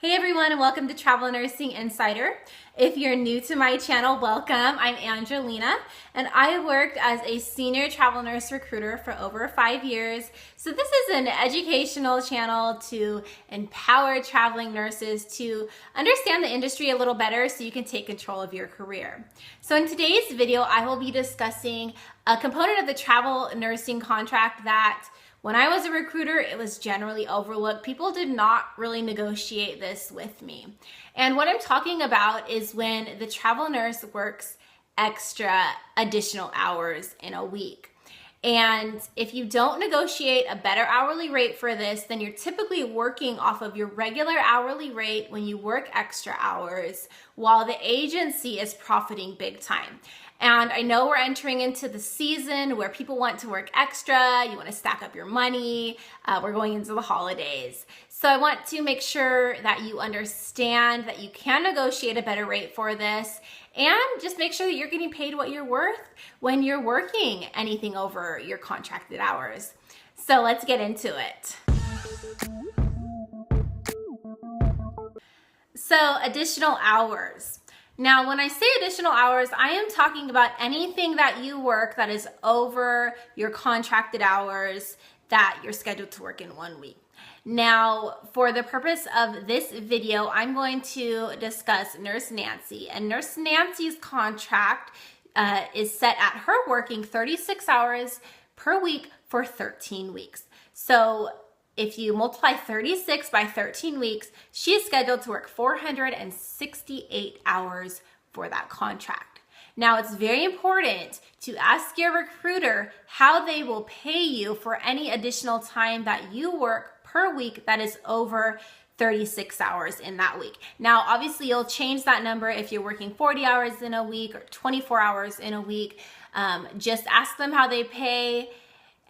Hey everyone, and welcome to Travel Nursing Insider. If you're new to my channel, welcome. I'm Angelina, and I worked as a senior travel nurse recruiter for over 5 years. So this is an educational channel to empower traveling nurses to understand the industry a little better so you can take control of your career. So in today's video, I will be discussing a component of the travel nursing contract that when I was a recruiter, it was generally overlooked. People did not really negotiate this with me. And what I'm talking about is when the travel nurse works extra additional hours in a week. And if you don't negotiate a better hourly rate for this, then you're typically working off of your regular hourly rate when you work extra hours, while the agency is profiting big time. And I know we're entering into the season where people want to work extra, you want to stack up your money, we're going into the holidays. So I want to make sure that you understand that you can negotiate a better rate for this, and just make sure that you're getting paid what you're worth when you're working anything over your contracted hours. So let's get into it. So additional hours. Now, when I say additional hours, I am talking about anything that you work that is over your contracted hours that you're scheduled to work in 1 week. Now, for the purpose of this video, I'm going to discuss Nurse Nancy. And Nurse Nancy's contract is set at her working 36 hours per week for 13 weeks. So if you multiply 36 by 13 weeks, she is scheduled to work 468 hours for that contract. Now, it's very important to ask your recruiter how they will pay you for any additional time that you work per week that is over 36 hours in that week. Now, obviously, you'll change that number if you're working 40 hours in a week or 24 hours in a week. Just ask them how they pay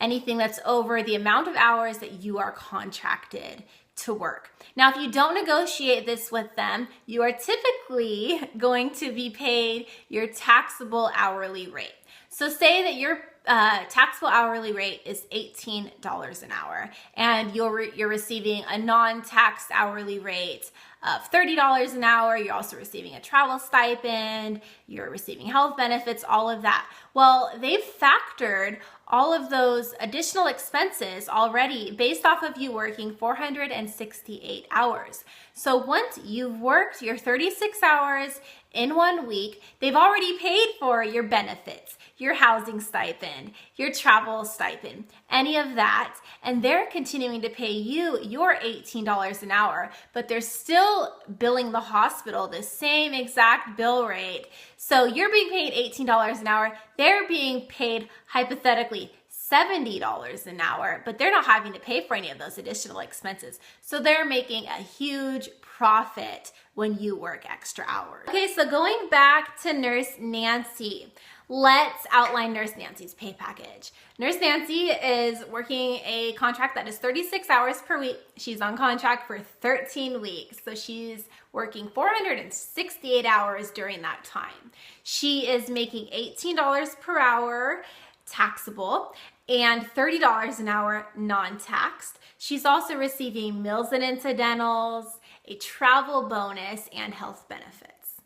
anything that's over the amount of hours that you are contracted to work. Now, if you don't negotiate this with them, you are typically going to be paid your taxable hourly rate. So say that your taxable hourly rate is $18 an hour, and you're receiving a non-taxed hourly rate of $30 an hour. You're also receiving a travel stipend, you're receiving health benefits, all of that. Well, they've factored all of those additional expenses already based off of you working 468 hours. So once you've worked your 36 hours in 1 week, they've already paid for your benefits, your housing stipend, your travel stipend, any of that, and they're continuing to pay you your $18 an hour, but they're still billing the hospital the same exact bill rate. So you're being paid $18 an hour, they're being paid hypothetically $70 an hour, but they're not having to pay for any of those additional expenses. So they're making a huge profit when you work extra hours. Okay, so going back to Nurse Nancy, let's outline Nurse Nancy's pay package. Nurse Nancy is working a contract that is 36 hours per week. She's on contract for 13 weeks. So she's working 468 hours during that time. She is making $18 per hour taxable and $30 an hour non-taxed. She's also receiving meals and incidentals, a travel bonus, and health benefits.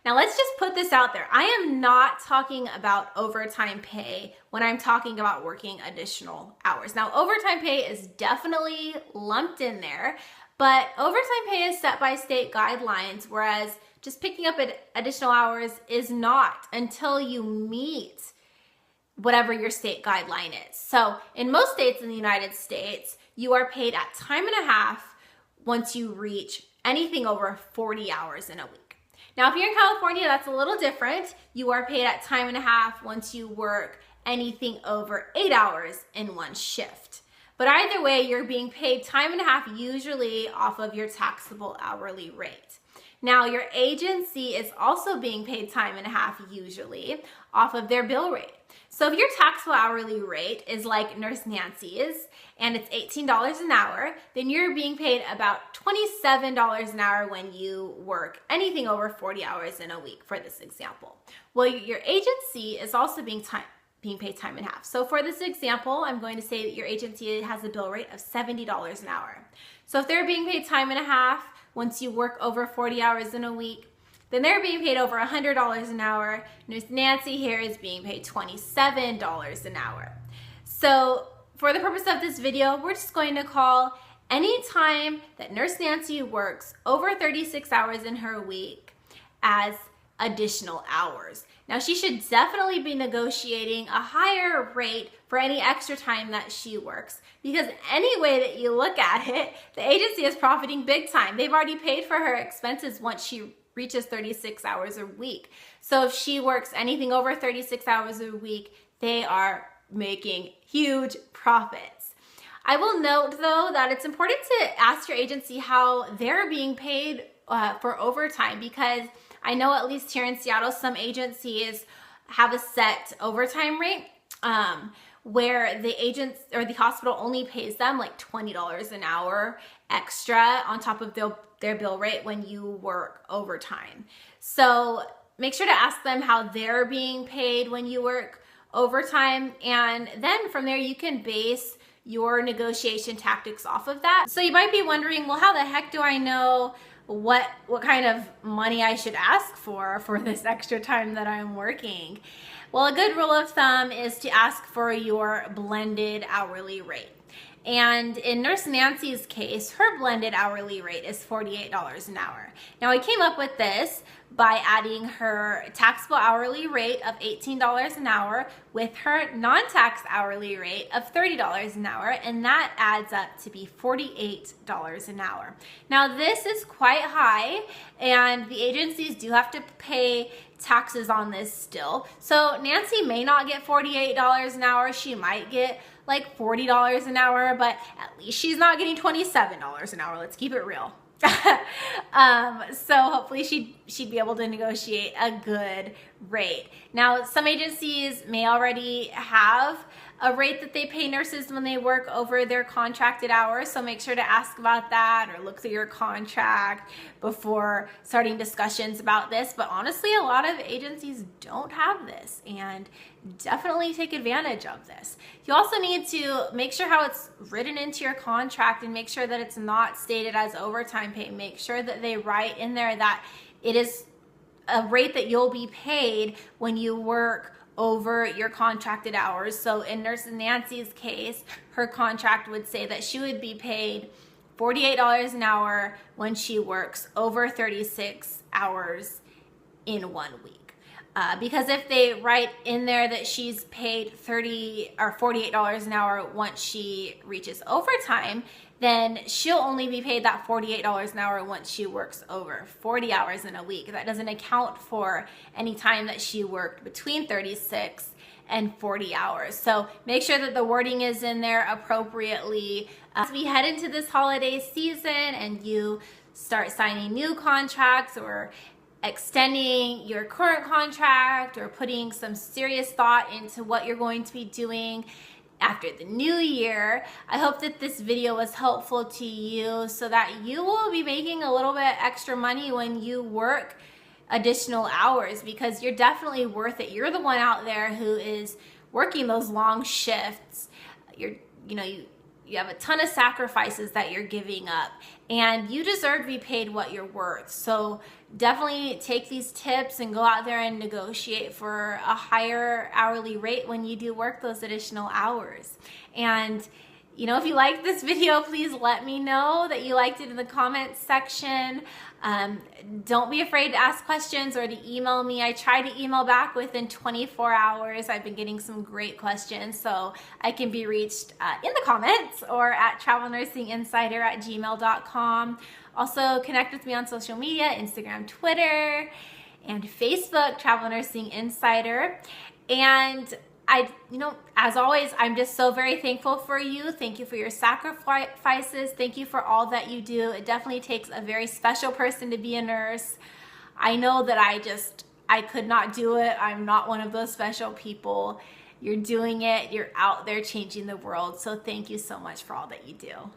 Now let's just put this out there. I am not talking about overtime pay when I'm talking about working additional hours. Now, overtime pay is definitely lumped in there, but overtime pay is set by state guidelines, whereas just picking up additional hours is not until you meet whatever your state guideline is. So in most states in the United States, you are paid at time and a half once you reach anything over 40 hours in a week. Now, if you're in California, that's a little different. You are paid at time and a half once you work anything over 8 hours in one shift. But either way, you're being paid time and a half usually off of your taxable hourly rate. Now, your agency is also being paid time and a half usually off of their bill rate. So if your taxable hourly rate is like Nurse Nancy's and it's $18 an hour, then you're being paid about $27 an hour when you work anything over 40 hours in a week for this example. Well, your agency is also being being paid time and a half. So for this example, I'm going to say that your agency has a bill rate of $70 an hour. So if they're being paid time and a half, once you work over 40 hours in a week, then they're being paid over $100 an hour. Nurse Nancy here is being paid $27 an hour. So for the purpose of this video, we're just going to call any time that Nurse Nancy works over 36 hours in her week as additional hours. Now, she should definitely be negotiating a higher rate for any extra time that she works, because any way that you look at it, the agency is profiting big time. They've already paid for her expenses once she reaches 36 hours a week. So if she works anything over 36 hours a week, they are making huge profits. I will note though that it's important to ask your agency how they're being paid for overtime, because I know at least here in Seattle, some agencies have a set overtime rate where the agents or the hospital only pays them like $20 an hour extra on top of their bill rate when you work overtime. So make sure to ask them how they're being paid when you work overtime, and then from there you can base your negotiation tactics off of that. So you might be wondering, well, how the heck do I know what kind of money I should ask for this extra time that I'm working? Well, a good rule of thumb is to ask for your blended hourly rate. And in Nurse Nancy's case, her blended hourly rate is $48 an hour. Now, I came up with this by adding her taxable hourly rate of $18 an hour with her non-tax hourly rate of $30 an hour, and that adds up to be $48 an hour. Now, this is quite high, and the agencies do have to pay taxes on this still. So Nancy may not get $48 an hour. She might get like $40 an hour, but at least she's not getting $27 an hour. Let's keep it real. So hopefully she'd be able to negotiate a good rate. Now, some agencies may already have a rate that they pay nurses when they work over their contracted hours, so make sure to ask about that or look through your contract before starting discussions about this. But honestly, a lot of agencies don't have this, and definitely take advantage of this. You also need to make sure how it's written into your contract and make sure that it's not stated as overtime pay. Make sure that they write in there that it is a rate that you'll be paid when you work over your contracted hours. So in Nurse Nancy's case, her contract would say that she would be paid $48 an hour when she works over 36 hours in 1 week. Because if they write in there that she's paid $30 or $48 an hour once she reaches overtime, then she'll only be paid that $48 an hour once she works over 40 hours in a week. That doesn't account for any time that she worked between 36 and 40 hours. So make sure that the wording is in there appropriately. As we head into this holiday season and you start signing new contracts or extending your current contract or putting some serious thought into what you're going to be doing after the new year, I hope that this video was helpful to you so that you will be making a little bit extra money when you work additional hours, because you're definitely worth it. You're the one out there who is working those long shifts. You have a ton of sacrifices that you're giving up, and you deserve to be paid what you're worth. So definitely take these tips and go out there and negotiate for a higher hourly rate when you do work those additional hours. And if you liked this video, please let me know that you liked it in the comments section. Don't be afraid to ask questions or to email me. I try to email back within 24 hours. I've been getting some great questions, so I can be reached in the comments or at travelnursinginsider@gmail.com. Also, connect with me on social media, Instagram, Twitter, and Facebook, Travel Nursing Insider. And as always, I'm just so very thankful for you. Thank you for your sacrifices. Thank you for all that you do. It definitely takes a very special person to be a nurse. I know that I could not do it. I'm not one of those special people. You're doing it. You're out there changing the world. So thank you so much for all that you do.